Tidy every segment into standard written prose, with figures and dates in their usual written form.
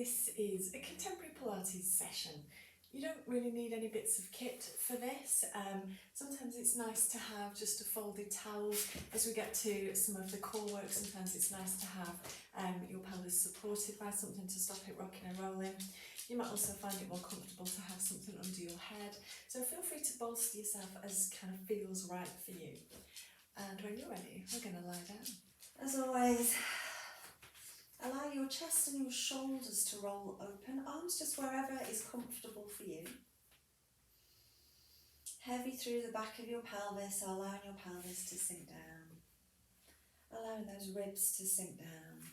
This is a contemporary Pilates session. You don't really need any bits of kit for this. Sometimes it's nice to have just a folded towel. As we get to some of the core work, sometimes it's nice to have your pelvis supported by something to stop it rocking and rolling. You might also find it more comfortable to have something under your head. So feel free to bolster yourself as kind of feels right for you. And when you're ready, we're going to lie down. As always, allow your chest and your shoulders to roll open, arms just wherever is comfortable for you. Heavy through the back of your pelvis, allowing your pelvis to sink down. Allowing those ribs to sink down.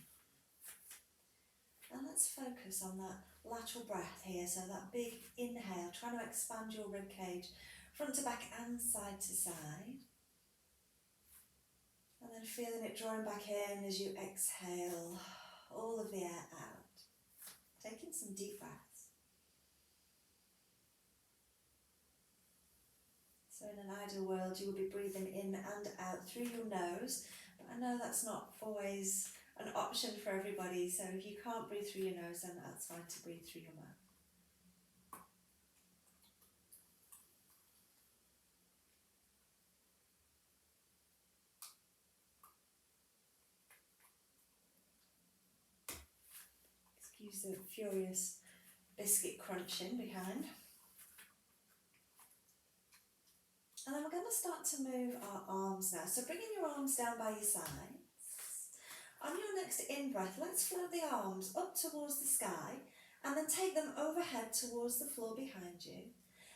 And let's focus on that lateral breath here, so that big inhale, trying to expand your rib cage, front to back and side to side. And then feeling it drawing back in as you exhale all of the air out. Taking some deep breaths. So in an ideal world, you will be breathing in and out through your nose, but I know that's not always an option for everybody, so if you can't breathe through your nose, then that's fine to breathe through your mouth. Excuse the furious biscuit crunching behind. And then we're going to start to move our arms now. So bringing your arms down by your sides. On your next in-breath, let's float the arms up towards the sky and then take them overhead towards the floor behind you.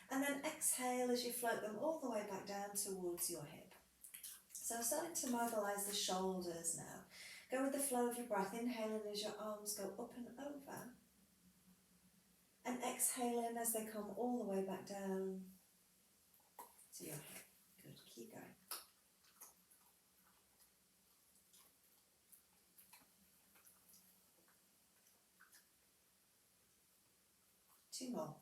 And then exhale as you float them all the way back down towards your hip. So starting to mobilise the shoulders now. Go with the flow of your breath, inhaling as your arms go up and over. And exhaling as they come all the way back down to your hip. Good, keep going. Two more.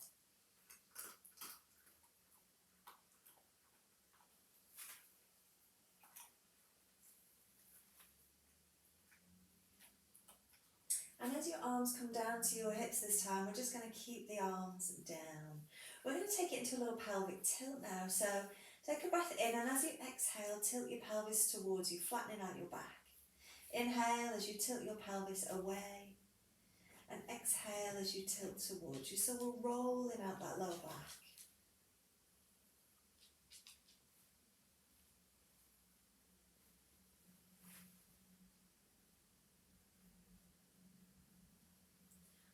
And as your arms come down to your hips this time, we're just going to keep the arms down. We're going to take it into a little pelvic tilt now. So take a breath in, and as you exhale, tilt your pelvis towards you, flattening out your back. Inhale as you tilt your pelvis away, and exhale as you tilt towards you. So we're rolling out that lower back.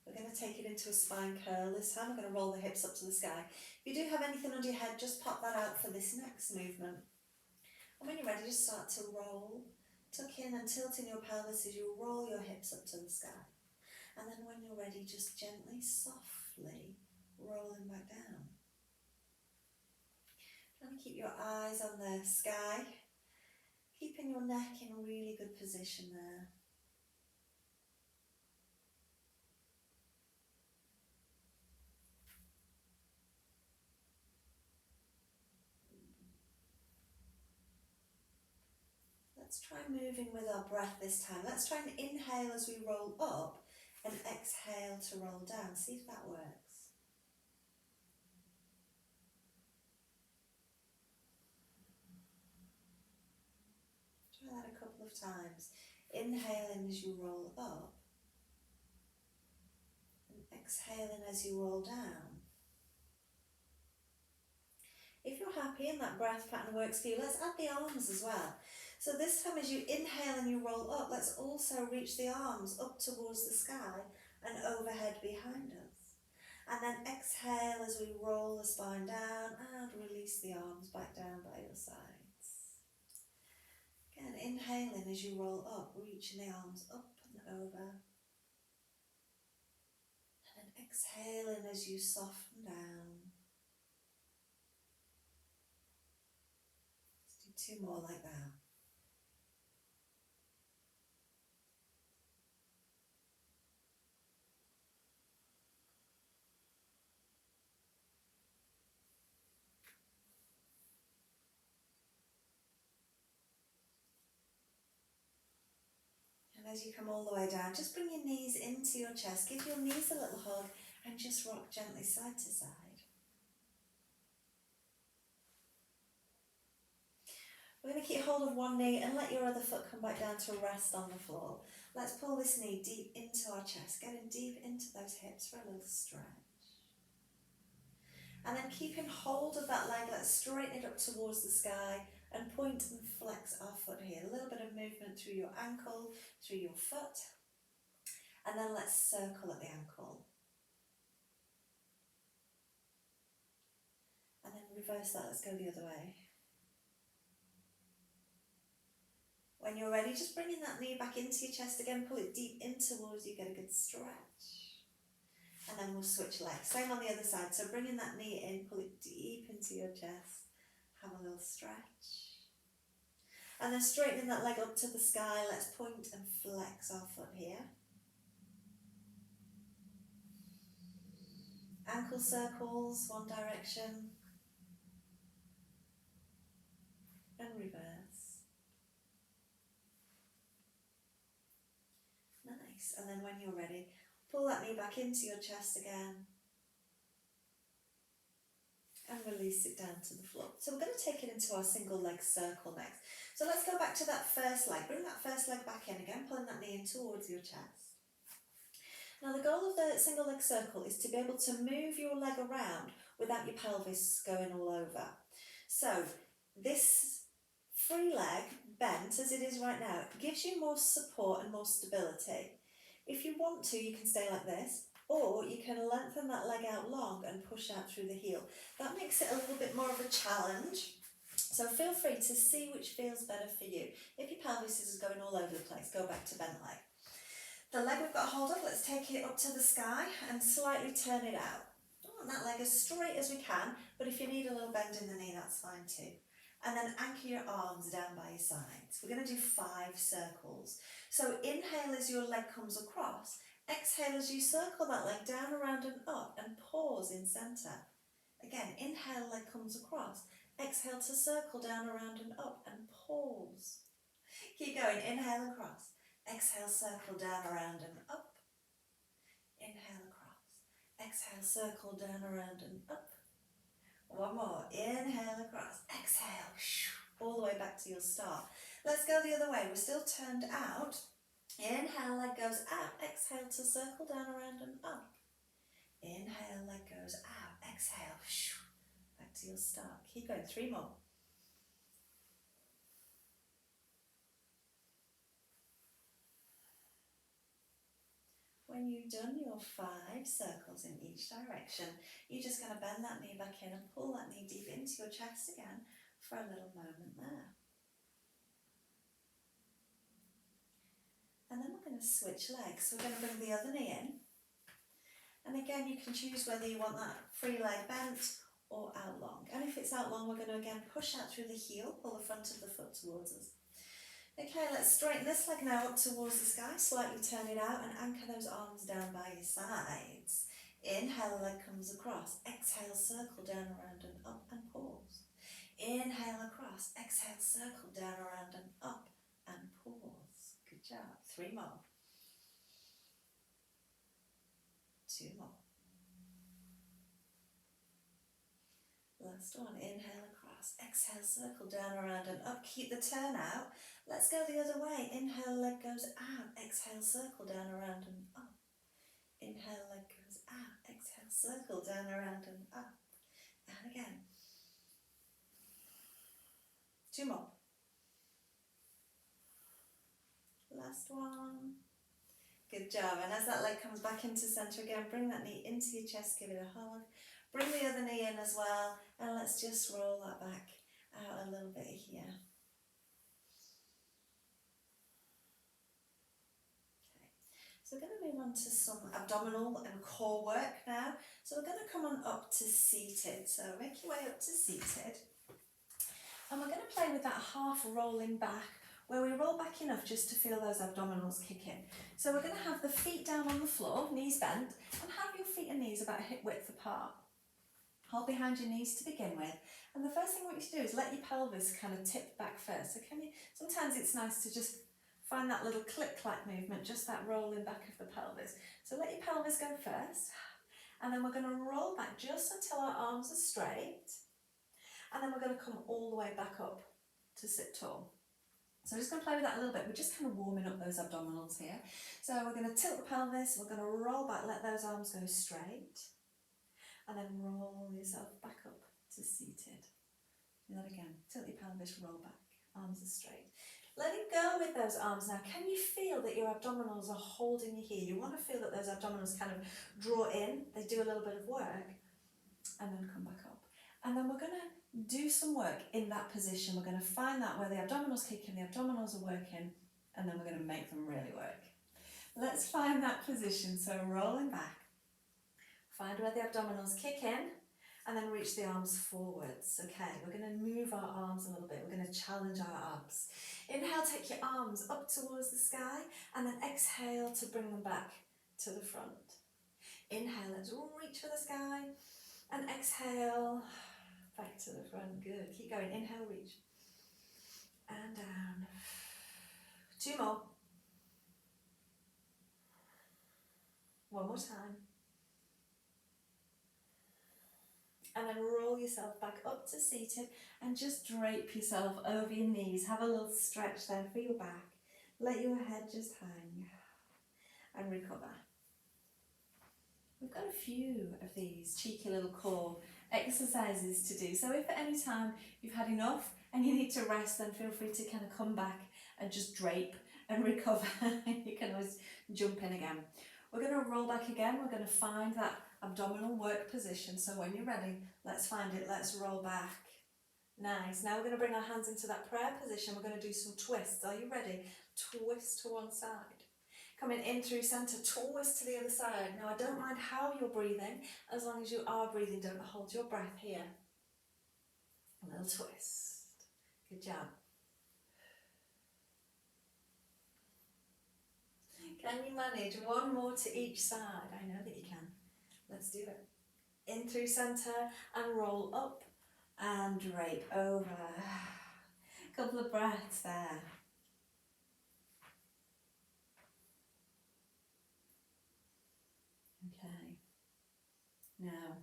We're going to take it into a spine curl. This time we're going to roll the hips up to the sky. If you do have anything under your head, just pop that out for this next movement. And when you're ready, just start to roll, tuck in and tilt in your pelvis as you roll your hips up to the sky. And then when you're ready, just gently, softly rolling back down. Trying to keep your eyes on the sky, keeping your neck in a really good position there. Let's try moving with our breath this time. Let's try and inhale as we roll up and exhale to roll down. See if that works. Try that a couple of times. Inhaling as you roll up and exhaling as you roll down. If you're happy and that breath pattern works for you, let's add the arms as well. So this time as you inhale and you roll up, let's also reach the arms up towards the sky and overhead behind us. And then exhale as we roll the spine down and release the arms back down by your sides. Again, inhaling as you roll up, reaching the arms up and over. And then exhaling as you soften down. Let's do two more like that. And as you come all the way down, just bring your knees into your chest, give your knees a little hug and just rock gently side to side. We're going to keep hold of one knee and let your other foot come back down to rest on the floor. Let's pull this knee deep into our chest, getting deep into those hips for a little stretch. And then keeping hold of that leg, let's straighten it up towards the sky and point and flex our foot here. A little bit of movement through your ankle, through your foot. And then let's circle at the ankle. And then reverse that, let's go the other way. When you're ready, just bringing that knee back into your chest again, pull it deep in towards you, get a good stretch. And then we'll switch legs. Same on the other side, so bringing that knee in, pull it deep into your chest, have a little stretch. And then straightening that leg up to the sky, let's point and flex our foot here. Ankle circles, one direction. And reverse. Nice. And then when you're ready, pull that knee back into your chest again. And release it down to the floor. So we're going to take it into our single leg circle next. So let's go back to that first leg. Bring that first leg back in again, pulling that knee in towards your chest. Now the goal of the single leg circle is to be able to move your leg around without your pelvis going all over. So this free leg, bent as it is right now, gives you more support and more stability. If you want to, you can stay like this, or you can lengthen that leg out long and push out through the heel. That makes it a little bit more of a challenge. So feel free to see which feels better for you. If your pelvis is going all over the place, go back to bent leg. The leg we've got hold of, let's take it up to the sky and slightly turn it out. I want that leg as straight as we can, but if you need a little bend in the knee, that's fine too. And then anchor your arms down by your sides. We're going to do 5 circles. So inhale as your leg comes across. Exhale as you circle that leg down, around and up, and pause in centre. Again, inhale, leg comes across. Exhale to circle down, around and up, and pause. Keep going, inhale across. Exhale, circle down, around and up. Inhale across. Exhale, circle down, around and up. One more, inhale across. Exhale, all the way back to your start. Let's go the other way, we're still turned out. Inhale, leg goes out. Exhale to circle down, around and up. Inhale, leg goes out. Exhale, back to your start. Keep going, 3 more. When you've done your 5 circles in each direction, you're just going to bend that knee back in and pull that knee deep into your chest again for a little moment there. And then we're going to switch legs. So we're going to bring the other knee in. And again, you can choose whether you want that free leg bent or out long. And if it's out long, we're going to again push out through the heel, pull the front of the foot towards us. Okay, let's straighten this leg now up towards the sky, slightly turn it out and anchor those arms down by your sides. Inhale, leg comes across. Exhale, circle down, around and up and pause. Inhale across. Exhale, circle down, around and up and pause. Good job. 3 more. 2 more. Last one. Inhale across. Exhale, circle down, around and up. Keep the turn out. Let's go the other way. Inhale, leg goes out. Exhale, circle down, around and up. Inhale, leg goes out. Exhale, circle down, around and up. And again. 2 more. Last one. Good job. And as that leg comes back into centre again, bring that knee into your chest, give it a hug. Bring the other knee in as well. And let's just roll that back out a little bit here. So we're going to move on to some abdominal and core work now. So we're going to come on up to seated. So make your way up to seated. And we're going to play with that half rolling back, where we roll back enough just to feel those abdominals kick in. So we're going to have the feet down on the floor, knees bent, and have your feet and knees about hip width apart. Hold behind your knees to begin with. And the first thing I want you to do is let your pelvis kind of tip back first. So sometimes it's nice to just Find that little click-clack movement, just that rolling back of the pelvis. So let your pelvis go first, and then we're going to roll back just until our arms are straight, and then we're going to come all the way back up to sit tall. So I'm just going to play with that a little bit. We're just kind of warming up those abdominals here. So we're going to tilt the pelvis, we're going to roll back, let those arms go straight, and then roll yourself back up to seated. Do that again. Tilt your pelvis, roll back, arms are straight. Letting go with those arms now. Can you feel that your abdominals are holding you here? You want to feel that those abdominals kind of draw in, they do a little bit of work, and then come back up. And then we're going to do some work in that position. We're going to find that where the abdominals kick in, the abdominals are working, and then we're going to make them really work. Let's find that position. So rolling back, find where the abdominals kick in, and then reach the arms forwards. Okay, we're going to move our arms a little bit. We're going to challenge our abs. Inhale, take your arms up towards the sky, and then exhale to bring them back to the front. Inhale, let's reach for the sky, and exhale, back to the front. Good, keep going. Inhale, reach, and down. 2 more. 1 more time. And then roll yourself back up to seated and just drape yourself over your knees. Have a little stretch there for your back. Let your head just hang and recover. We've got a few of these cheeky little core exercises to do. So if at any time you've had enough and you need to rest, then feel free to kind of come back and just drape and recover. You can always jump in again. We're going to roll back again. We're going to find that abdominal work position. So when you're ready, let's find it. Let's roll back. Nice. Now we're going to bring our hands into that prayer position. We're going to do some twists. Are you ready? Twist to one side. Coming in through centre, twist to the other side. Now I don't mind how you're breathing, as long as you are breathing. Don't hold your breath here. A little twist. Good job. Can you manage 1 more to each side? I know that you can. Let's do it. In through centre and roll up and drape over. A couple of breaths there. Okay. Now,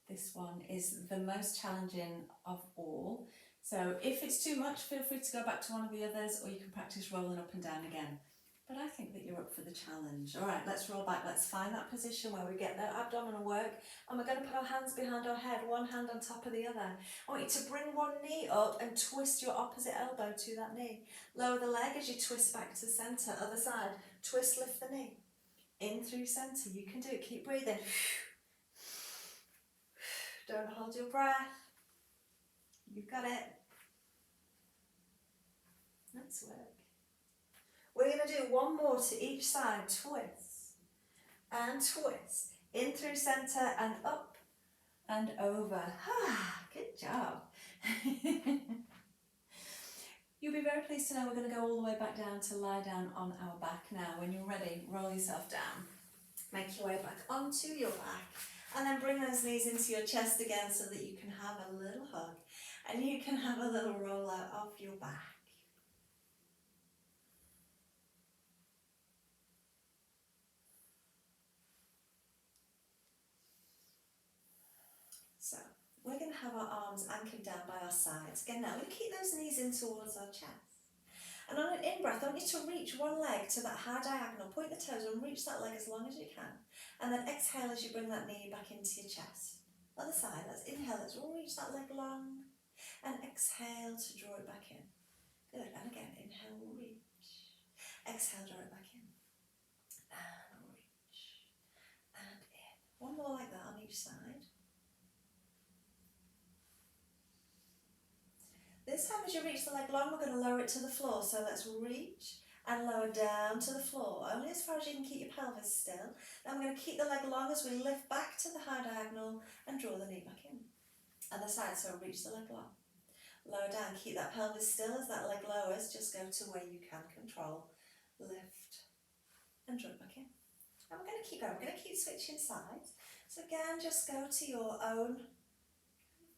this one is the most challenging of all. So if it's too much, feel free to go back to one of the others, or you can practice rolling up and down again. But I think that you're up for the challenge. All right, let's roll back. Let's find that position where we get that abdominal work, and we're going to put our hands behind our head, one hand on top of the other. I want you to bring one knee up and twist your opposite elbow to that knee. Lower the leg as you twist back to centre. Other side, twist, lift the knee. In through centre, you can do it. Keep breathing. Don't hold your breath. You've got it. Let's work. We're going to do 1 more to each side. Twist and twist. In through centre and up and over. Good job. You'll be very pleased to know we're going to go all the way back down to lie down on our back now. When you're ready, roll yourself down. Make your way back onto your back. And then bring those knees into your chest again so that you can have a little hug. And you can have a little roll out of your back. So, we're going to have our arms anchored down by our sides. Again, now we keep those knees in towards our chest. And on an in-breath, I want you to reach one leg to that high diagonal. Point the toes and reach that leg as long as you can. And then exhale as you bring that knee back into your chest. Other side, let's inhale, let's reach that leg long. And exhale to draw it back in. Good, and again, inhale, reach. Exhale, draw it back in. And reach. And in. 1 more like that on each side. This time as you reach the leg long, we're going to lower it to the floor. So let's reach and lower down to the floor, only as far as you can keep your pelvis still. Then we're going to keep the leg long as we lift back to the high diagonal and draw the knee back in. Other side, so reach the leg long. Lower down, keep that pelvis still as that leg lowers, just go to where you can control. Lift and draw it back in. And we're going to keep going, we're going to keep switching sides. So again, just go to your own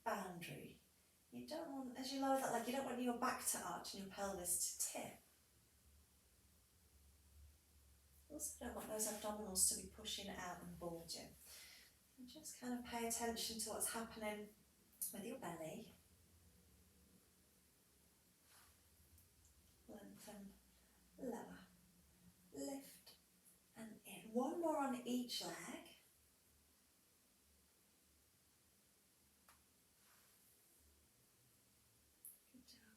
boundary. You don't want, as you lower that leg, you don't want your back to arch and your pelvis to tip. also don't want those abdominals to be pushing out and bulging. And just kind of pay attention to what's happening with your belly. Lengthen, lower, lift and in. One more on each leg. Good job.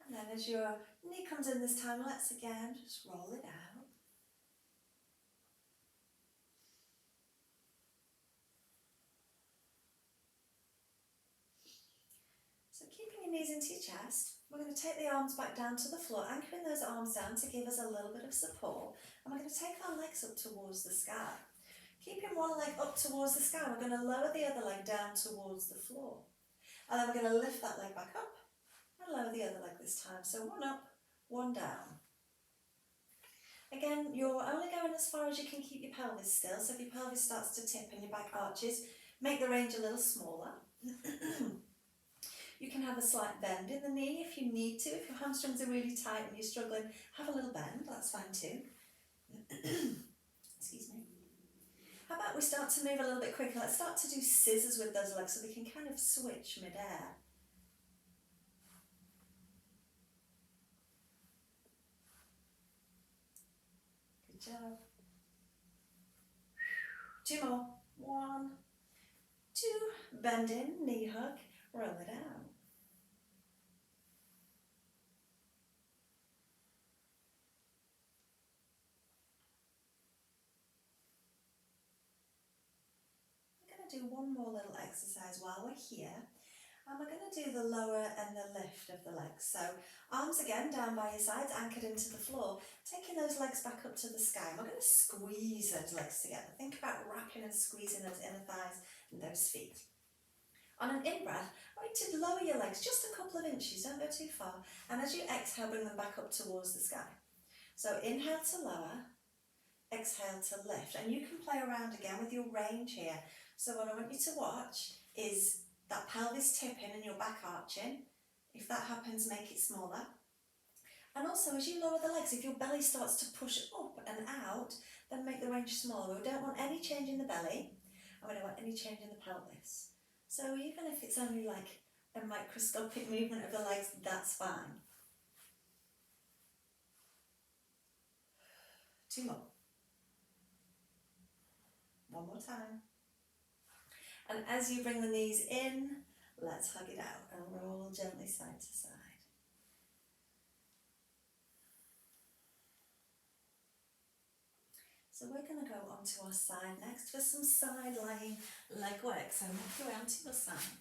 And then as your knee comes in this time, let's again just roll it out. So keeping your knees into your chest, we're going to take the arms back down to the floor, anchoring those arms down to give us a little bit of support. And we're going to take our legs up towards the sky. Keeping one leg up towards the sky, we're going to lower the other leg down towards the floor. And then we're going to lift that leg back up and lower the other leg this time. So one up, one down. Again, you're only going as far as you can keep your pelvis still. So if your pelvis starts to tip and your back arches, make the range a little smaller. You can have a slight bend in the knee if you need to. If your hamstrings are really tight and you're struggling, have a little bend, that's fine too. Excuse me. How about we start to move a little bit quicker? Let's start to do scissors with those legs so they can kind of switch mid-air. Good job. 2 more. 1, 2, bend in, knee hug, roll it out. Do one more little exercise while we're here, and we're going to do the lower and the lift of the legs. So arms again down by your sides, anchored into the floor, taking those legs back up to the sky. And we're going to squeeze those legs together. Think about wrapping and squeezing those inner thighs and those feet. On an in-breath, I want you to lower your legs just a couple of inches, don't go too far, and as you exhale, bring them back up towards the sky. So inhale to lower, exhale to lift, and you can play around again with your range here. So what I want you to watch is that pelvis tipping and your back arching. If that happens, make it smaller. And also, as you lower the legs, if your belly starts to push up and out, then make the range smaller. We don't want any change in the belly, and we don't want any change in the pelvis. So even if it's only like a microscopic movement of the legs, that's fine. 2 more. 1 more time. And as you bring the knees in, let's hug it out and roll gently side to side. So we're going to go onto our side next for some side lying leg work. So make your way onto your side.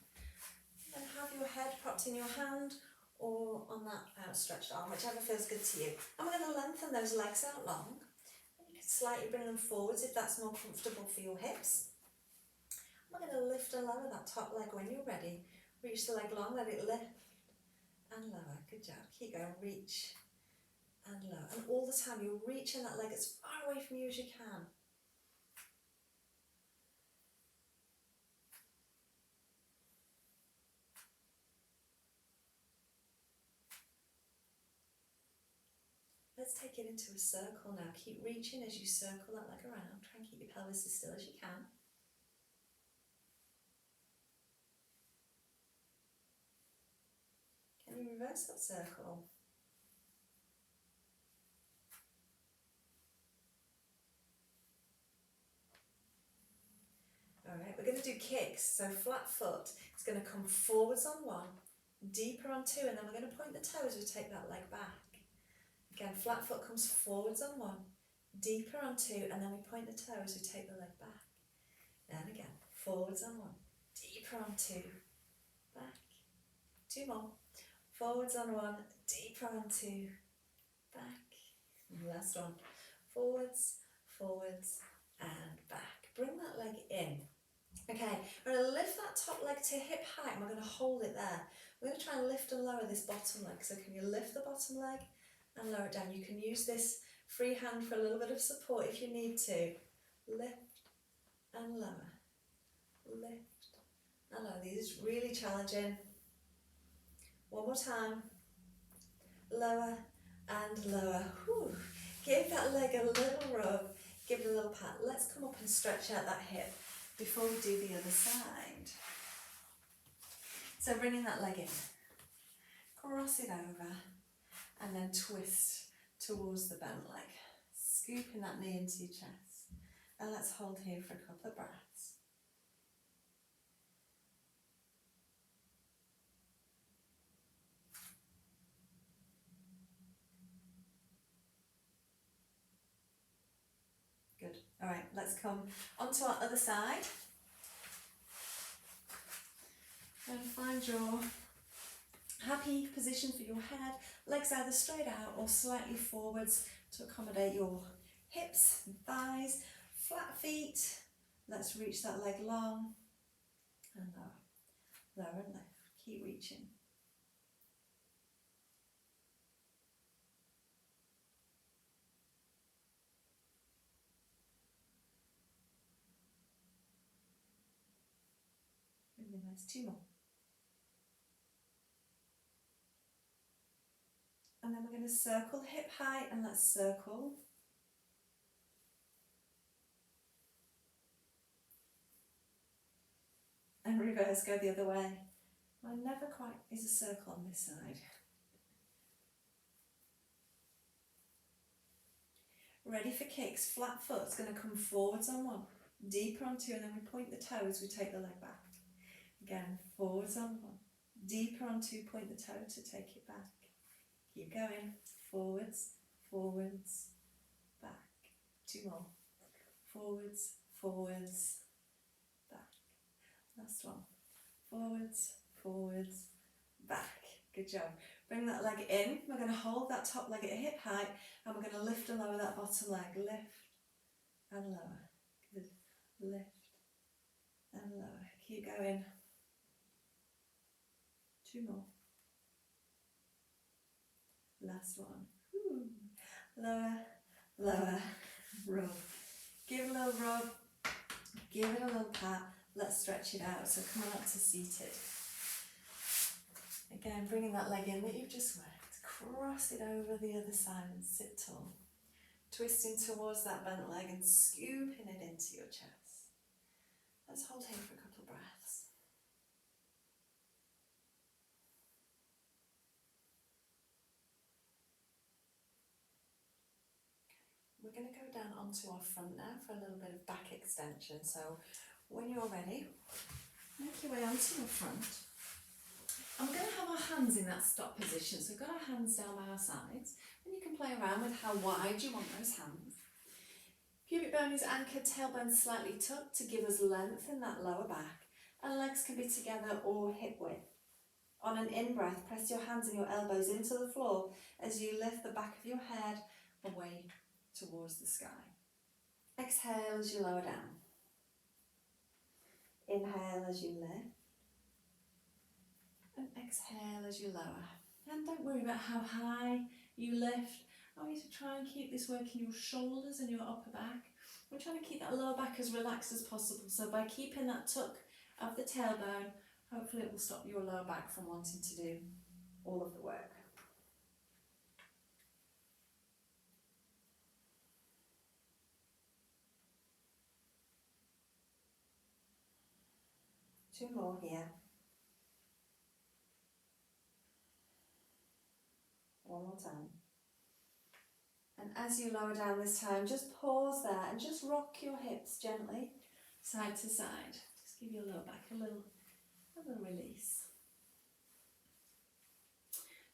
And have your head propped in your hand or on that outstretched arm, whichever feels good to you. And we're going to lengthen those legs out long. You can slightly bring them forwards if that's more comfortable for your hips. We're going to lift and lower that top leg when you're ready. Reach the leg long, let it lift and lower. Good job. Keep going. Reach and lower. And all the time you're reaching that leg as far away from you as you can. Let's take it into a circle now. Keep reaching as you circle that leg around. Try and keep your pelvis as still as you can. Can you reverse that circle? Alright, we're going to do kicks. So flat foot, it's going to come forwards on 1, deeper on 2, and then we're going to point the toe as we take that leg back. Again, flat foot comes forwards on 1, deeper on 2, and then we point the toe as we take the leg back. Then again, forwards on 1, deeper on 2, back. 2 more. Forwards on 1, deeper on 2, back. Last one. Forwards, forwards, and back. Bring that leg in. Okay, we're going to lift that top leg to hip height and we're going to hold it there. We're going to try and lift and lower this bottom leg. So can you lift the bottom leg and lower it down? You can use this free hand for a little bit of support if you need to. Lift and lower. Lift and lower. This is really challenging. 1 more time. Lower and lower. Whew. Give that leg a little rub, give it a little pat. Let's come up and stretch out that hip before we do the other side. So bringing that leg in, cross it over, and then twist towards the bent leg, scooping that knee into your chest. And let's hold here for a couple of breaths. Good. All right, let's come onto our other side. And find your happy position for your head. Legs either straight out or slightly forwards to accommodate your hips and thighs. Flat feet. Let's reach that leg long and lower. Lower and lift. Keep reaching. Really nice. 2 more. And then we're going to circle hip height, and let's circle. And reverse, go the other way. Mine never quite is a circle on this side. Ready for kicks. Flat foot's going to come forwards on one, deeper on two, and then we point the toes, we take the leg back. Again, forwards on one, deeper on two, point the toe to take it back. Keep going, forwards, forwards, back. 2 more. Forwards, forwards, back. Last one. Forwards, forwards, back. Good job. Bring that leg in. We're going to hold that top leg at hip height, and we're going to lift and lower that bottom leg. Lift and lower. Good. Lift and lower. Keep going. 2 more. Last one. Woo. Lower, lower, rub. Give it a little rub. Give it a little pat. Let's stretch it out. So come on up to seated. Again, bringing that leg in that you've just worked. Cross it over the other side and sit tall. Twisting towards that bent leg and scooping it into your chest. Let's hold here for a couple of breaths. We're going to go down onto our front now for a little bit of back extension. So when you're ready, make your way onto your front. And we're going to have our hands in that stop position. So we've got our hands down by our sides. And you can play around with how wide you want those hands. Pubic bone is anchored, tailbone slightly tucked to give us length in that lower back. And legs can be together or hip width. On an in-breath, press your hands and your elbows into the floor as you lift the back of your head away towards the sky. Exhale as you lower down. Inhale as you lift. And exhale as you lower. And don't worry about how high you lift. I want you to try and keep this working your shoulders and your upper back. We're trying to keep that lower back as relaxed as possible. So by keeping that tuck of the tailbone, hopefully it will stop your lower back from wanting to do all of the work. Two more here. One more time. And as you lower down this time, just pause there and just rock your hips gently, side to side. Just give your lower back a little release.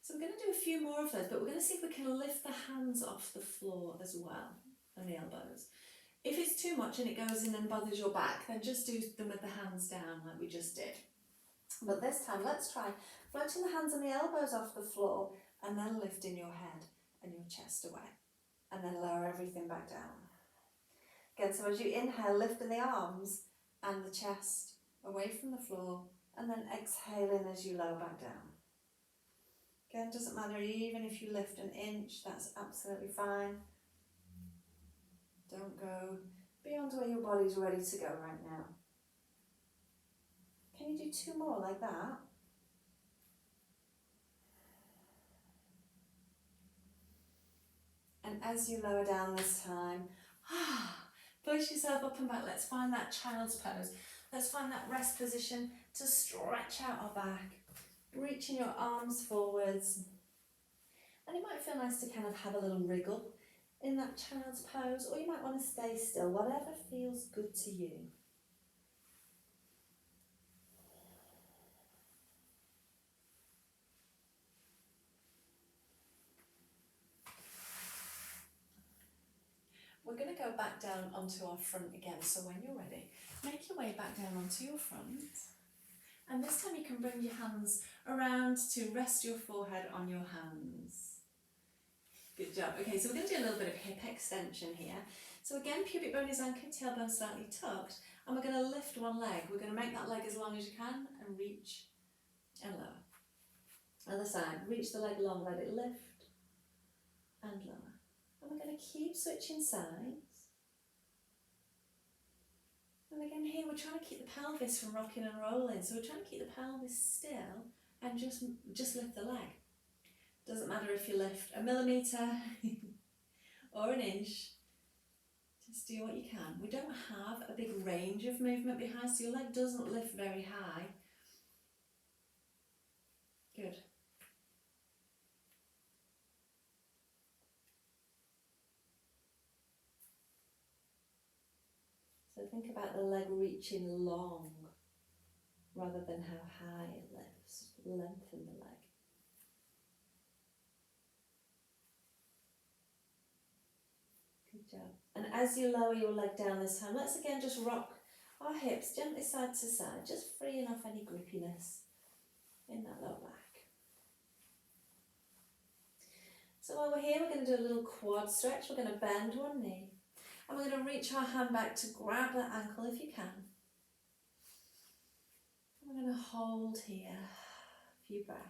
So we're going to do a few more of those, but we're going to see if we can lift the hands off the floor as well, and the elbows. If it's too much and it goes in and bothers your back, then just do them with the hands down like we just did. But this time, let's try floating the hands and the elbows off the floor and then lifting your head and your chest away. And then lower everything back down. Again, so as you inhale, lifting the arms and the chest away from the floor, and then exhaling as you lower back down. Again, doesn't matter, even if you lift an inch, that's absolutely fine. Don't go beyond where your body's ready to go right now. Can you do 2 more like that? And as you lower down this time, push yourself up and back. Let's find that child's pose. Let's find that rest position to stretch out our back, reaching your arms forwards. And it might feel nice to kind of have a little wriggle in that child's pose, or you might want to stay still, whatever feels good to you. We're going to go back down onto our front again, so when you're ready, make your way back down onto your front. And this time you can bring your hands around to rest your forehead on your hands. Good job. Okay, so we're going to do a little bit of hip extension here. So again, pubic bone is anchored, tailbone slightly tucked, and we're going to lift one leg. We're going to make that leg as long as you can and reach and lower. Other side, reach the leg long, let it lift and lower. And we're going to keep switching sides. And again here, we're trying to keep the pelvis from rocking and rolling. So we're trying to keep the pelvis still and just lift the leg. Doesn't matter if you lift a millimetre or an inch. Just do what you can. We don't have a big range of movement behind, so your leg doesn't lift very high. Good. So think about the leg reaching long rather than how high it lifts. Lengthen the leg. Good job. And as you lower your leg down this time, let's again just rock our hips gently side to side, just freeing off any grippiness in that lower back. So while we're here, we're going to do a little quad stretch. We're going to bend one knee. And we're going to reach our hand back to grab that ankle if you can. And we're going to hold here a few breaths.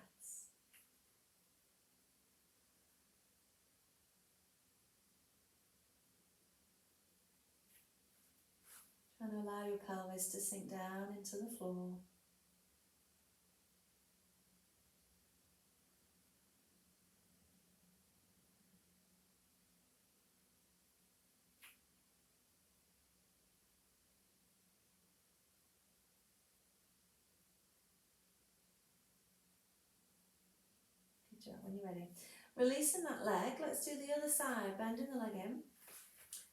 Trying to allow your pelvis to sink down into the floor. When you're ready. Releasing that leg, let's do the other side, bending the leg in.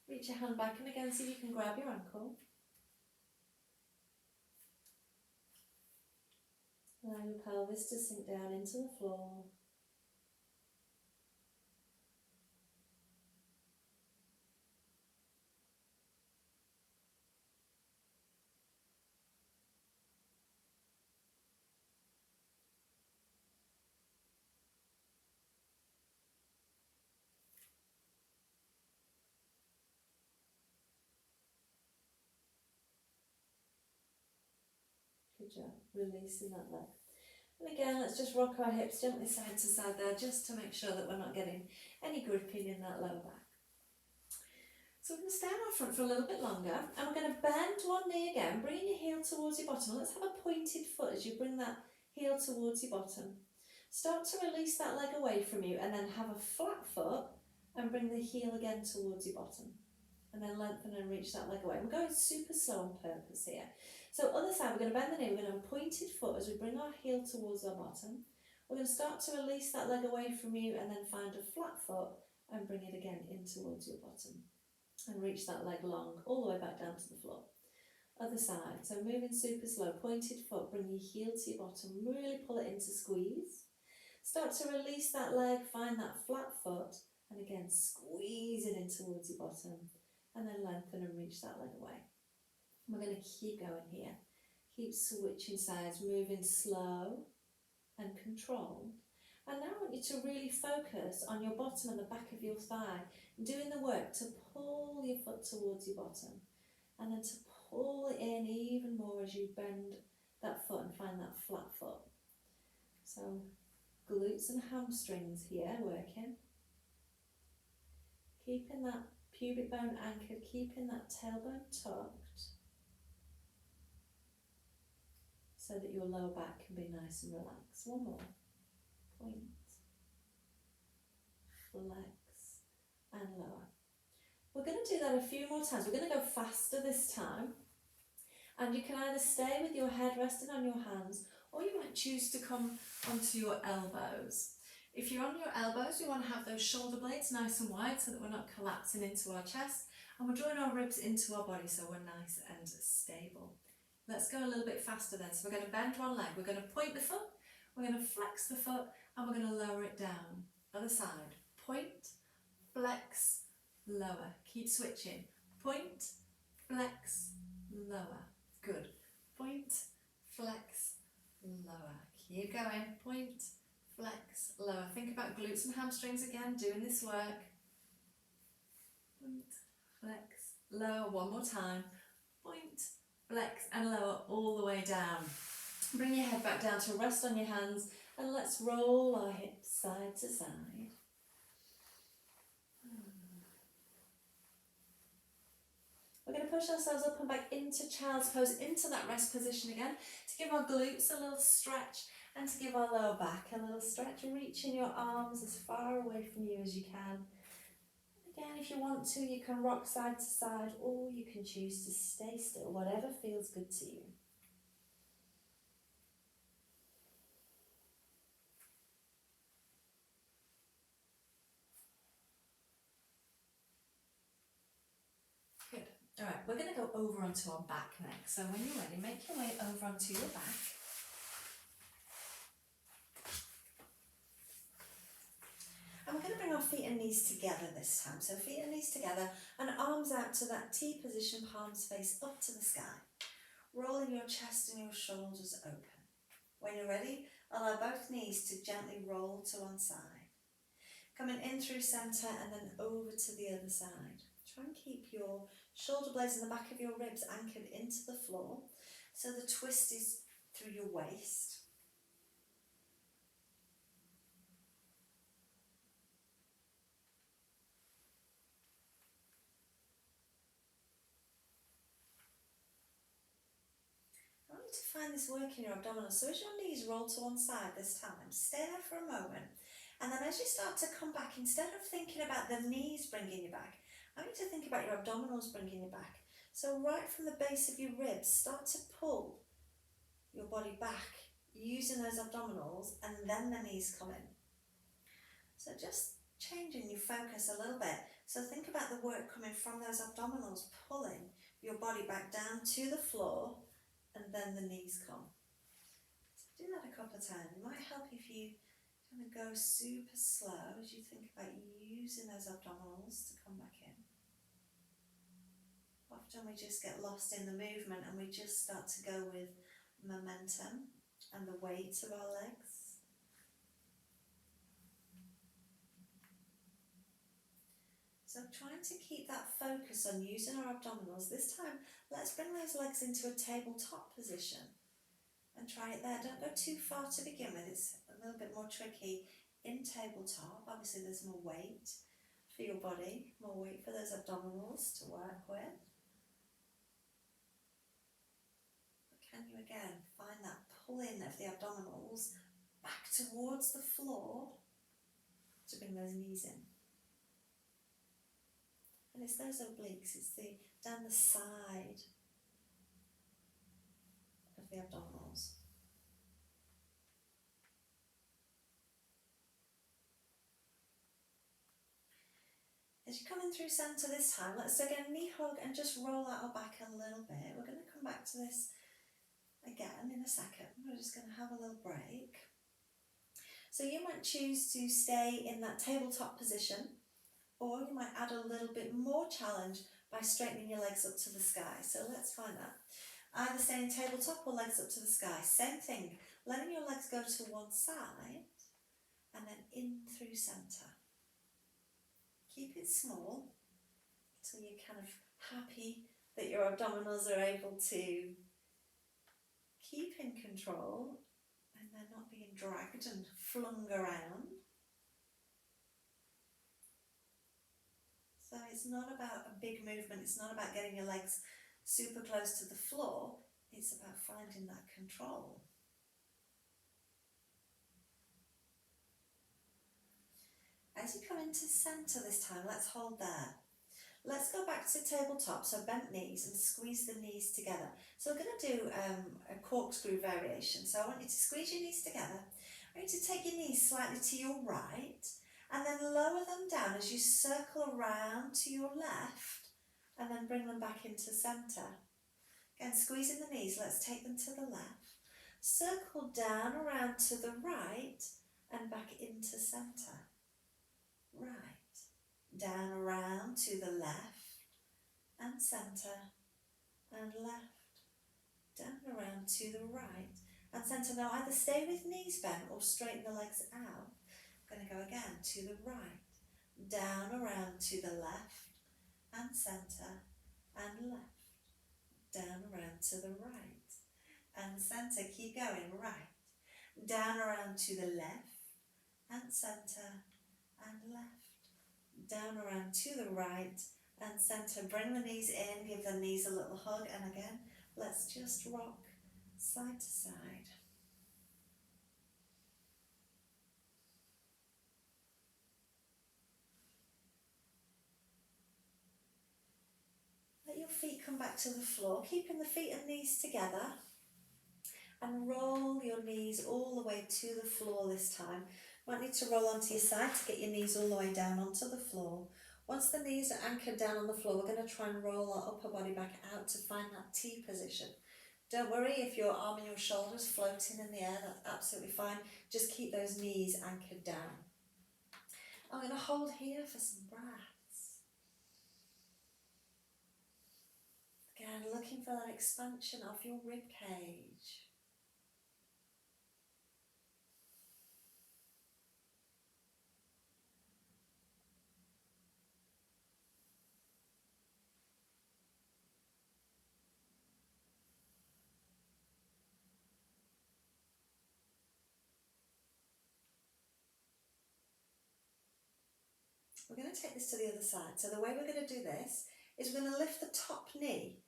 Reach your hand back and again see if you can grab your ankle. Allow your pelvis to sink down into the floor. Good job, releasing that leg. And again, let's just rock our hips gently side to side there, just to make sure that we're not getting any gripping in that lower back. So we're going to stay on our front for a little bit longer, and we're going to bend one knee again, bringing your heel towards your bottom. Let's have a pointed foot as you bring that heel towards your bottom. Start to release that leg away from you, and then have a flat foot, and bring the heel again towards your bottom. And then lengthen and reach that leg away. We're going super slow on purpose here. So other side, we're going to bend the knee, we're going to have a pointed foot as we bring our heel towards our bottom. We're going to start to release that leg away from you and then find a flat foot and bring it again in towards your bottom. And reach that leg long, all the way back down to the floor. Other side, so moving super slow, pointed foot, bring your heel to your bottom, really pull it into squeeze. Start to release that leg, find that flat foot, and again squeeze it in towards your bottom. And then lengthen and reach that leg away. We're going to keep going here. Keep switching sides, moving slow and controlled. And now I want you to really focus on your bottom and the back of your thigh, doing the work to pull your foot towards your bottom, and then to pull it in even more as you bend that foot and find that flat foot. So glutes and hamstrings here working. Keeping that pubic bone anchored, keeping that tailbone tucked, so that your lower back can be nice and relaxed. One more. Point. Flex. and lower. We're going to do that a few more times. We're going to go faster this time. And you can either stay with your head resting on your hands, or you might choose to come onto your elbows. If you're on your elbows, we want to have those shoulder blades nice and wide so that we're not collapsing into our chest, and we're drawing our ribs into our body so we're nice and stable. Let's go a little bit faster then. So we're going to bend one leg, we're going to point the foot, we're going to flex the foot, and we're going to lower it down. Other side, point, flex, lower. Keep switching. Point, flex, lower. Good. Point, flex, lower. Keep going. Point, flex, lower. Think about glutes and hamstrings again, doing this work. Point, flex, lower. One more time. Point, flex, and lower all the way down. Bring your head back down to rest on your hands, and let's roll our hips side to side. We're going to push ourselves up and back into child's pose, into that rest position again, to give our glutes a little stretch and to give our lower back a little stretch. Reaching your arms as far away from you as you can. Again, if you want to, you can rock side to side, or you can choose to stay still, whatever feels good to you. Good. All right, we're going to go over onto our back next. So when you're ready, make your way over onto your back. And we're going to bring our feet and knees together this time. So feet and knees together and arms out to that T position, palms face up to the sky. Rolling your chest and your shoulders open. When you're ready, allow both knees to gently roll to one side. Coming in through centre and then over to the other side. Try and keep your shoulder blades in the back of your ribs anchored into the floor, so the twist is through your waist. I want you to find this work in your abdominals. So as your knees roll to one side this time, stay there for a moment, and then as you start to come back, instead of thinking about the knees bringing you back, I want you to think about your abdominals bringing you back. So right from the base of your ribs, start to pull your body back using those abdominals, and then the knees come in. So just changing your focus a little bit. So think about the work coming from those abdominals, pulling your body back down to the floor, and then the knees come. So do that a couple of times. It might help if you kind of go super slow as you think about using those abdominals to come back in. Often we just get lost in the movement and we just start to go with momentum and the weight of our legs. So trying to keep that focus on using our abdominals. This time, let's bring those legs into a tabletop position and try it there. Don't go too far to begin with, it's a little bit more tricky. In tabletop, obviously there's more weight for your body, more weight for those abdominals to work with. Can you again find that pull-in of the abdominals back towards the floor to bring those knees in? And it's those obliques, it's the down the side of the abdominals. As you come in through centre this time, let's again knee hug and just roll out our back a little bit. We're going to come back to this again in a second. We're just going to have a little break. So you might choose to stay in that tabletop position, or you might add a little bit more challenge by straightening your legs up to the sky. So let's find that. Either staying tabletop or legs up to the sky. Same thing, letting your legs go to one side and then in through centre. Keep it small until you're kind of happy that your abdominals are able to keep in control and they're not being dragged and flung around. So it's not about a big movement, it's not about getting your legs super close to the floor, it's about finding that control. As you come into centre this time, let's hold there. Let's go back to tabletop, so bent knees, and squeeze the knees together. So we're going to do a corkscrew variation. So I want you to squeeze your knees together. I want you to take your knees slightly to your right and then lower them down as you circle around to your left and then bring them back into centre. Again, squeezing the knees, let's take them to the left. Circle down around to the right and back into centre. Right. Down around to the left and centre and left. Down around to the right and centre. Now either stay with knees bent or straighten the legs out. I'm going to go again to the right. Down around to the left and centre and left. Down around to the right and centre. Keep going. Right. Down around to the left and centre and left. Down around to the right and centre. Bring the knees in, give the knees a little hug, and again, let's just rock side to side. Let your feet come back to the floor, keeping the feet and knees together, and roll your knees all the way to the floor this time. You might need to roll onto your side to get your knees all the way down onto the floor. Once the knees are anchored down on the floor, we're going to try and roll our upper body back out to find that T position. Don't worry if your arm and your shoulders floating in the air, that's absolutely fine. Just keep those knees anchored down. I'm going to hold here for some breaths. Again, looking for that expansion of your rib cage. We're going to take this to the other side. So the way we're going to do this is we're going to lift the top knee.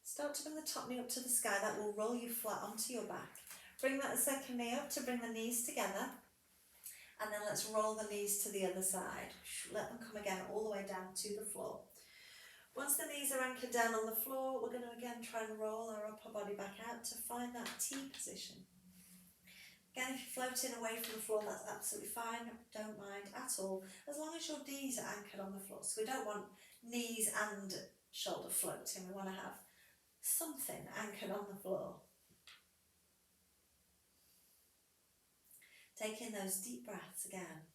Start to bring the top knee up to the sky. That will roll you flat onto your back. Bring that second knee up to bring the knees together. And then let's roll the knees to the other side. Let them come again all the way down to the floor. Once the knees are anchored down on the floor, we're going to again try and roll our upper body back out to find that T position. Again, if you're floating away from the floor, that's absolutely fine. Don't mind at all, as long as your knees are anchored on the floor. So we don't want knees and shoulder floating. We want to have something anchored on the floor. Taking those deep breaths again.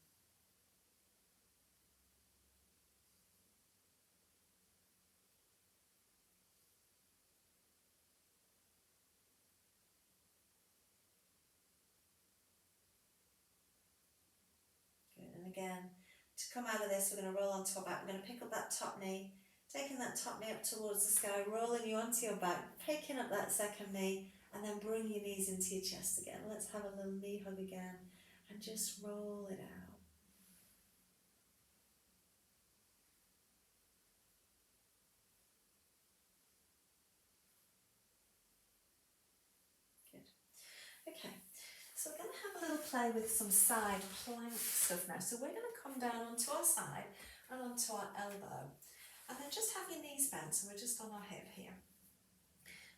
Again, to come out of this, we're going to roll onto our back. We're going to pick up that top knee, taking that top knee up towards the sky, rolling you onto your back, picking up that second knee, and then bring your knees into your chest again. Let's have a little knee hug again, and just roll it out. Good. Okay. So we're going to have a little play with some side plank stuff now. So we're going to come down onto our side and onto our elbow. And then just have your knees bent, so we're just on our hip here.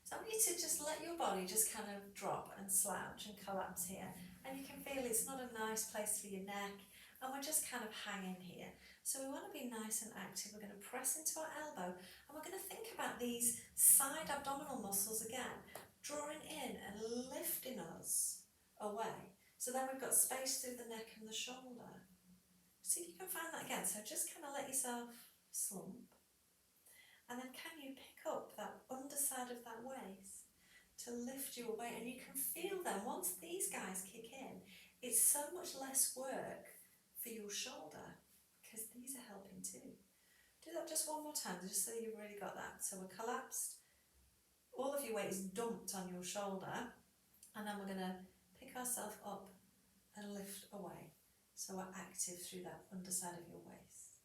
So I want you to just let your body just kind of drop and slouch and collapse here. And you can feel it's not a nice place for your neck. And we're just kind of hanging here. So we want to be nice and active. We're going to press into our elbow. And we're going to think about these side abdominal muscles again, drawing in and lifting us away. So then we've got space through the neck and the shoulder. See if you can find that again. So just kind of let yourself slump. And then can you pick up that underside of that waist to lift you away? And you can feel then, once these guys kick in, it's so much less work for your shoulder because these are helping too. Do that just one more time, just so you've really got that. So we're collapsed. All of your weight is dumped on your shoulder. And then we're going to pick ourselves up and lift away. So we're active through that underside of your waist.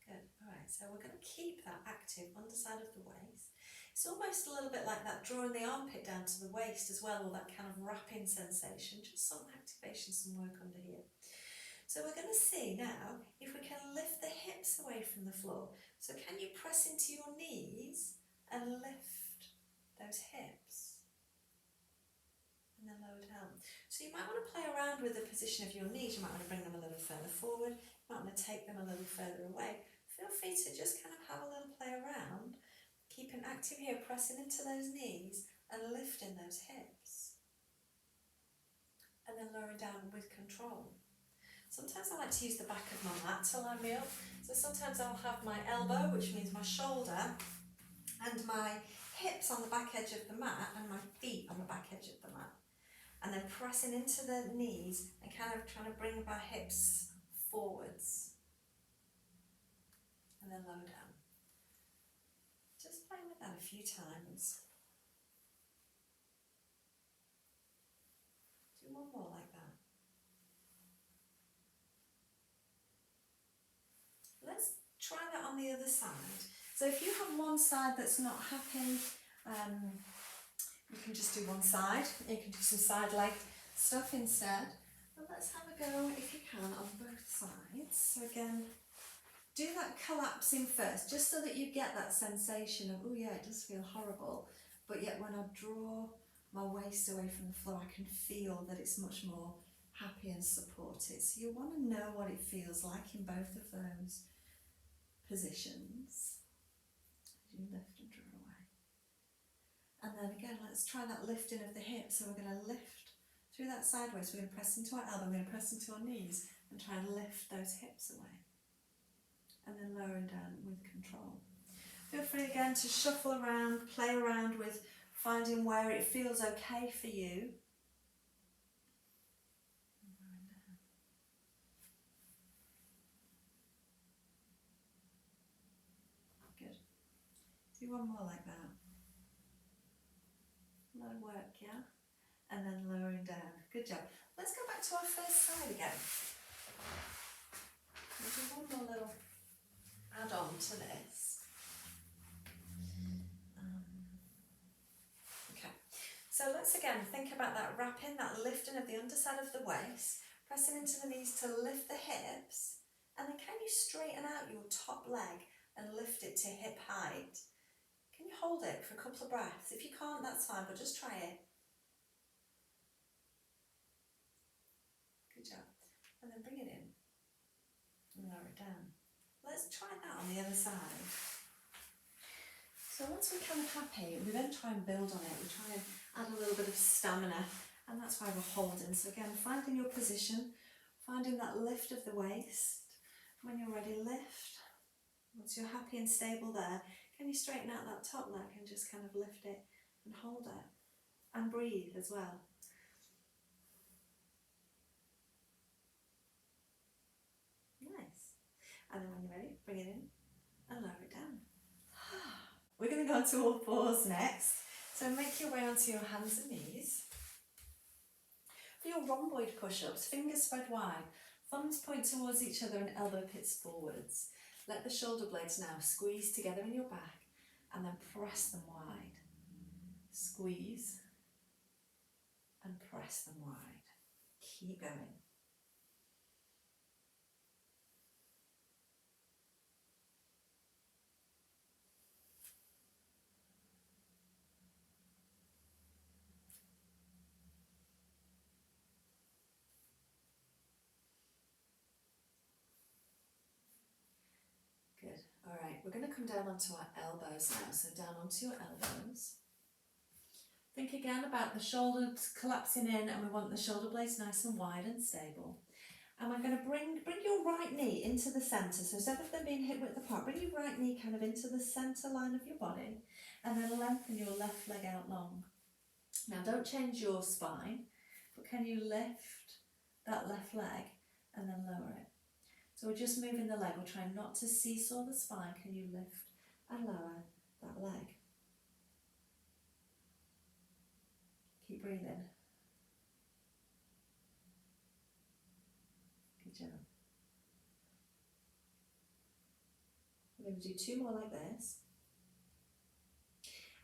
Good. Alright, so we're going to keep that active underside of the waist. It's almost a little bit like that, drawing the armpit down to the waist as well, or that kind of wrapping sensation. Just some activation, some work under here. So we're going to see now if we can lift the hips away from the floor. So can you press into your knees and lift those hips? And then lower down. So you might want to play around with the position of your knees. You might want to bring them a little further forward. You might want to take them a little further away. Feel free to just kind of have a little play around. Keeping active here, pressing into those knees and lifting those hips. And then lowering down with control. Sometimes I like to use the back of my mat to line me up. So sometimes I'll have my elbow, which means my shoulder, and my hips on the back edge of the mat and my feet on the back edge of the mat. And then pressing into the knees and kind of trying to bring my hips forwards. And then lower down. Just playing with that a few times. Do one more like that. Let's try that on the other side. So if you have one side that's not happy, you can just do one side. You can do some side leg stuff instead. But let's have a go, if you can, on both sides. So again, do that collapsing first, just so that you get that sensation of, oh yeah, it does feel horrible. But yet when I draw my waist away from the floor, I can feel that it's much more happy and supported. So you want to know what it feels like in both of those positions. You lift and draw away. And then again, let's try that lifting of the hips. So we're going to lift through that sideways. We're going to press into our elbow, we're going to press into our knees and try and lift those hips away. And then lowering down with control. Feel free again to shuffle around, play around with finding where it feels okay for you. Good. Do one more like that. A lot of work, yeah? And then lowering down. Good job. Let's go back to our first side again. We'll do one more little add-on to this. Okay, so let's again think about that wrapping, that lifting of the underside of the waist, pressing into the knees to lift the hips, and then can you straighten out your top leg and lift it to hip height? Can you hold it for a couple of breaths? If you can't, that's fine, but just try it. Good job. And then bring it in and lower it down. Let's try that on the other side. So once we're kind of happy, we then try and build on it. We try and add a little bit of stamina, and that's why we're holding. So again, finding your position, finding that lift of the waist. When you're ready, lift. Once you're happy and stable there, can you straighten out that top leg and just kind of lift it and hold it? And breathe as well. Nice. And then when you're ready, bring it in and lower it down. We're going to go to all fours next. So make your way onto your hands and knees. For your rhomboid push-ups, fingers spread wide, thumbs point towards each other and elbow pits forwards. Let the shoulder blades now squeeze together in your back and then press them wide. Squeeze and press them wide. Keep going. Good. All right, we're going to come down onto our elbows now. So down onto your elbows. Think again about the shoulders collapsing in, and we want the shoulder blades nice and wide and stable. And we're going to bring your right knee into the centre. So instead of them being hip width apart, bring your right knee kind of into the centre line of your body, and then lengthen your left leg out long. Now don't change your spine, but can you lift that left leg and then lower it? So we're just moving the leg. We're trying not to seesaw the spine. Can you lift and lower that leg? Keep breathing. Good job. We're going to do two more like this.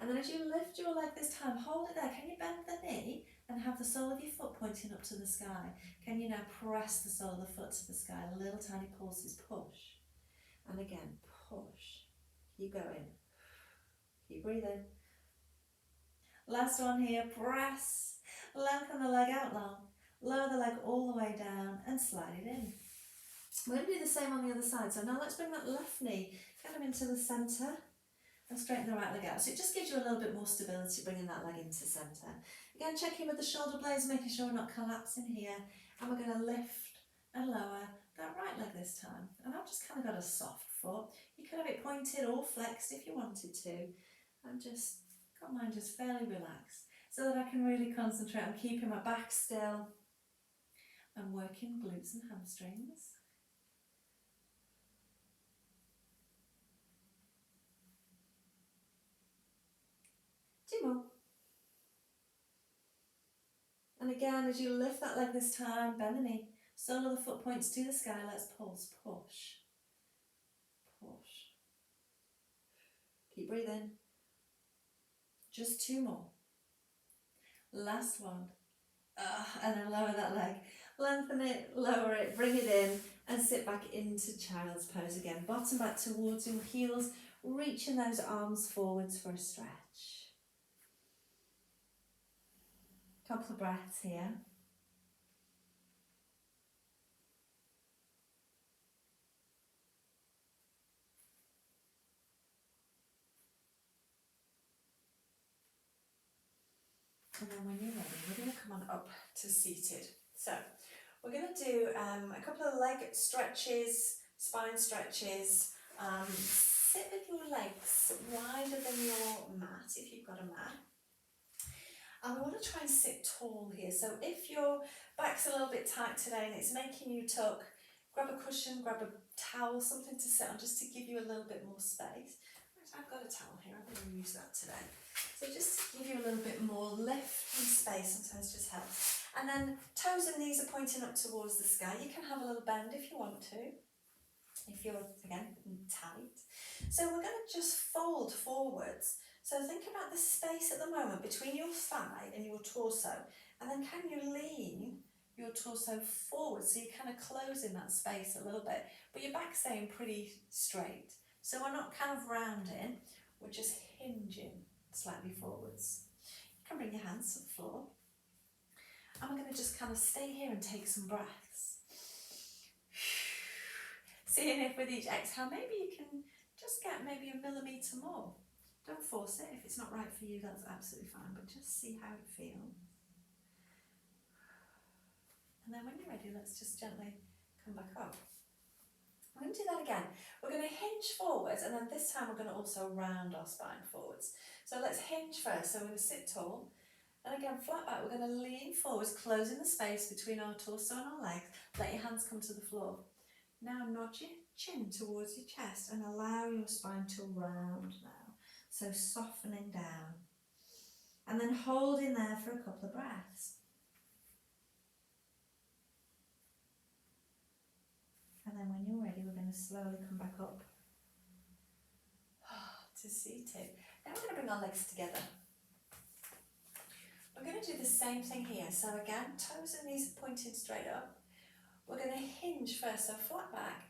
And And then as you lift your leg this time, hold it there. Can you bend the knee and have the sole of your foot pointing up to the sky? Can you now press the sole of the foot to the sky? Little tiny pulses, push. And again, push. Keep going. Keep breathing. Last one here, press. Lengthen the leg out long. Lower the leg all the way down and slide it in. We're going to do the same on the other side. So now let's bring that left knee kind of into the centre and straighten the right leg out. So it just gives you a little bit more stability, bringing that leg into centre. Again, checking with the shoulder blades, making sure we're not collapsing here. And we're going to lift and lower that right leg this time. And I've just kind of got a soft foot. You could have it pointed or flexed if you wanted to. I'm just got mine just fairly relaxed so that I can really concentrate on keeping my back still and working glutes and hamstrings. Two more. And again, as you lift that leg this time, bend the knee. Sole of the foot points to the sky. Let's pulse. Push. Push. Keep breathing. Just two more. Last one. And then lower that leg. Lengthen it, lower it, bring it in, and sit back into child's pose again. Bottom back towards your heels, reaching those arms forwards for a stretch. Couple of breaths here. And then when you're ready, we're going to come on up to seated. So we're going to do a couple of leg stretches, spine stretches. Sit with your legs wider than your mat, if you've got a mat. And we want to try and sit tall here. So if your back's a little bit tight today and it's making you tuck, grab a cushion, grab a towel, something to sit on just to give you a little bit more space. I've got a towel here, I'm going to use that today. So just to give you a little bit more lift and space sometimes just helps. And then toes and knees are pointing up towards the sky. You can have a little bend if you want to, if you're, again, tight. So we're going to just fold forwards. So think about the space at the moment between your thigh and your torso. And then can you lean your torso forward so you're kind of closing that space a little bit, but your back's staying pretty straight. So we're not kind of rounding, we're just hinging slightly forwards. You can bring your hands to the floor. And we're going to just kind of stay here and take some breaths. Seeing if with each exhale, maybe you can just get maybe a millimetre more. Don't force it. If it's not right for you, that's absolutely fine, but just see how it feels. And then when you're ready, let's just gently come back up. We're going to do that again. We're going to hinge forwards, and then this time we're going to also round our spine forwards. So let's hinge first. So we're going to sit tall, and again flat back. We're going to lean forwards, closing the space between our torso and our legs. Let your hands come to the floor. Now nod your chin towards your chest and allow your spine to round now. So softening down, and then holding there for a couple of breaths. And then when you're ready, we're going to slowly come back up to seated. Now we're going to bring our legs together. We're going to do the same thing here. So again, toes and knees are pointing straight up. We're going to hinge first, so flat back,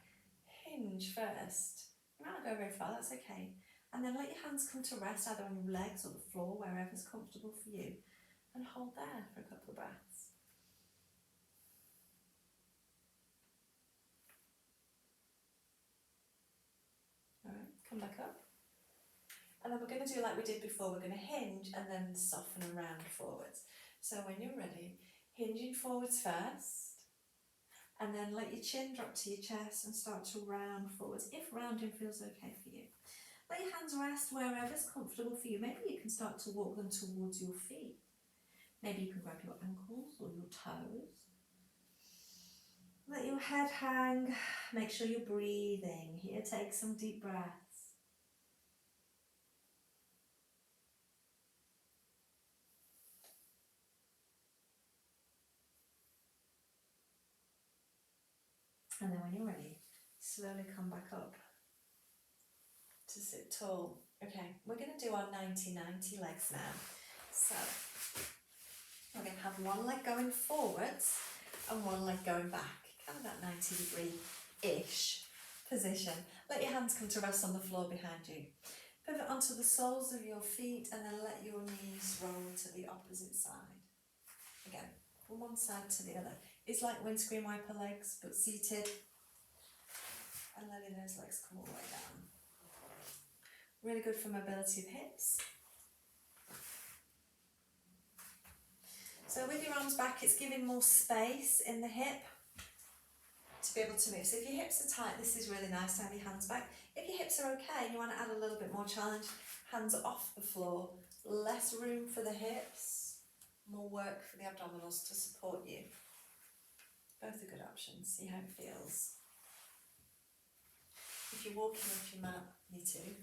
hinge first. You might not go very far, that's okay. And then let your hands come to rest either on your legs or the floor, wherever's comfortable for you. And hold there for a couple of breaths. Alright, come back up. And then we're going to do like we did before. We're going to hinge and then soften and round forwards. So when you're ready, hinging forwards first. And then let your chin drop to your chest and start to round forwards, if rounding feels okay for you. Let your hands rest wherever's comfortable for you. Maybe you can start to walk them towards your feet. Maybe you can grab your ankles or your toes. Let your head hang. Make sure you're breathing. Here, take some deep breaths. And then when you're ready, slowly come back up to sit tall. Okay, we're going to do our 90-90 legs now. So we're going to have one leg going forwards and one leg going back, kind of that 90-degree-ish position. Let your hands come to rest on the floor behind you. Pivot onto the soles of your feet and then let your knees roll to the opposite side. Again, from one side to the other. It's like windscreen wiper legs, but seated. And letting those legs come all the way down. Really good for mobility of hips. So with your arms back, it's giving more space in the hip to be able to move. So if your hips are tight, this is really nice to have your hands back. If your hips are okay and you want to add a little bit more challenge, hands off the floor, less room for the hips, more work for the abdominals to support you. Both are good options, see how it feels. If you're walking off your mat, me too.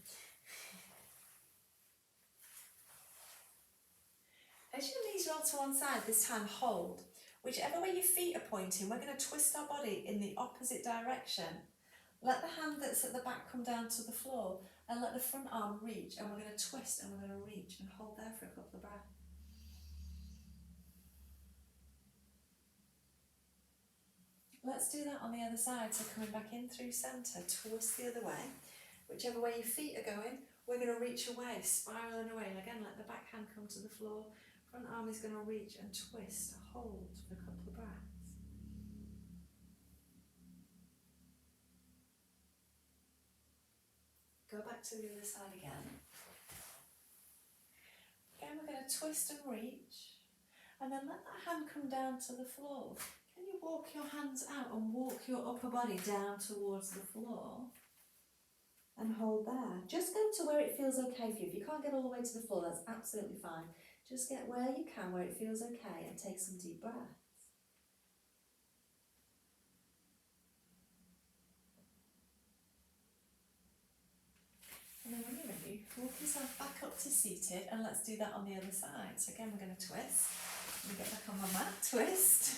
As your knees roll to one side, this time hold. Whichever way your feet are pointing, we're going to twist our body in the opposite direction. Let the hand that's at the back come down to the floor and let the front arm reach, and we're going to twist and we're going to reach and hold there for a couple of breaths. Let's do that on the other side, so coming back in through centre, twist the other way. Whichever way your feet are going, we're going to reach away, spiralling away, and again let the back hand come to the floor. Front arm is going to reach and twist, hold for a couple of breaths. Go back to the other side again. Again, we're going to twist and reach, and then let that hand come down to the floor. Can you walk your hands out and walk your upper body down towards the floor? And hold there. Just go to where it feels okay for you. If you can't get all the way to the floor, that's absolutely fine. Just get where you can, where it feels okay, and take some deep breaths. And then when you're ready, walk yourself back up to seated, and let's do that on the other side. So again, we're going to twist. Let me get back on my mat, twist.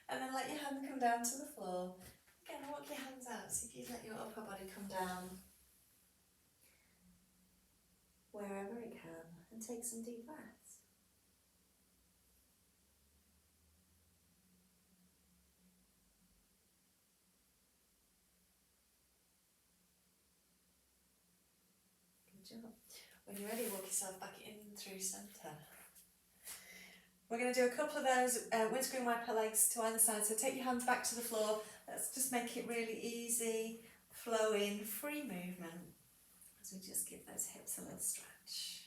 And then let your hand come down to the floor. Again, walk your hands out, so if you let your upper body come down wherever it can, and take some deep breaths. Good job. When you're ready, walk yourself back in through centre. We're going to do a couple of those windscreen wiper legs to either side, so take your hands back to the floor. Let's just make it really easy, flowing, free movement as we just give those hips a little stretch.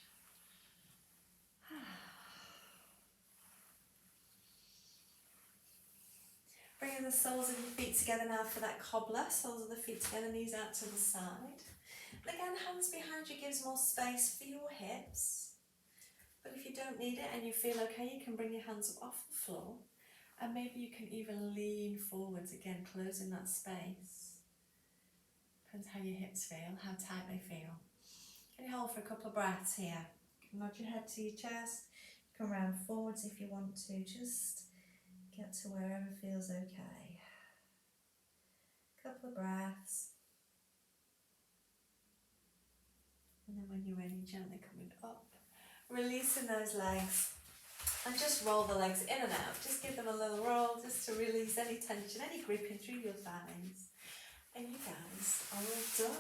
Bringing the soles of your feet together now for that cobbler, soles of the feet together, knees out to the side. And again, hands behind you gives more space for your hips. But if you don't need it and you feel okay, you can bring your hands up off the floor. And maybe you can even lean forwards again, closing that space. Depends how your hips feel, how tight they feel. Can you hold for a couple of breaths here? You can nod your head to your chest. Come round forwards if you want to. Just get to wherever feels okay. Couple of breaths. And then when you're ready, gently coming up. Releasing those legs. And just roll the legs in and out. Just give them a little roll just to release any tension, any gripping through your thighs. And you guys are all done.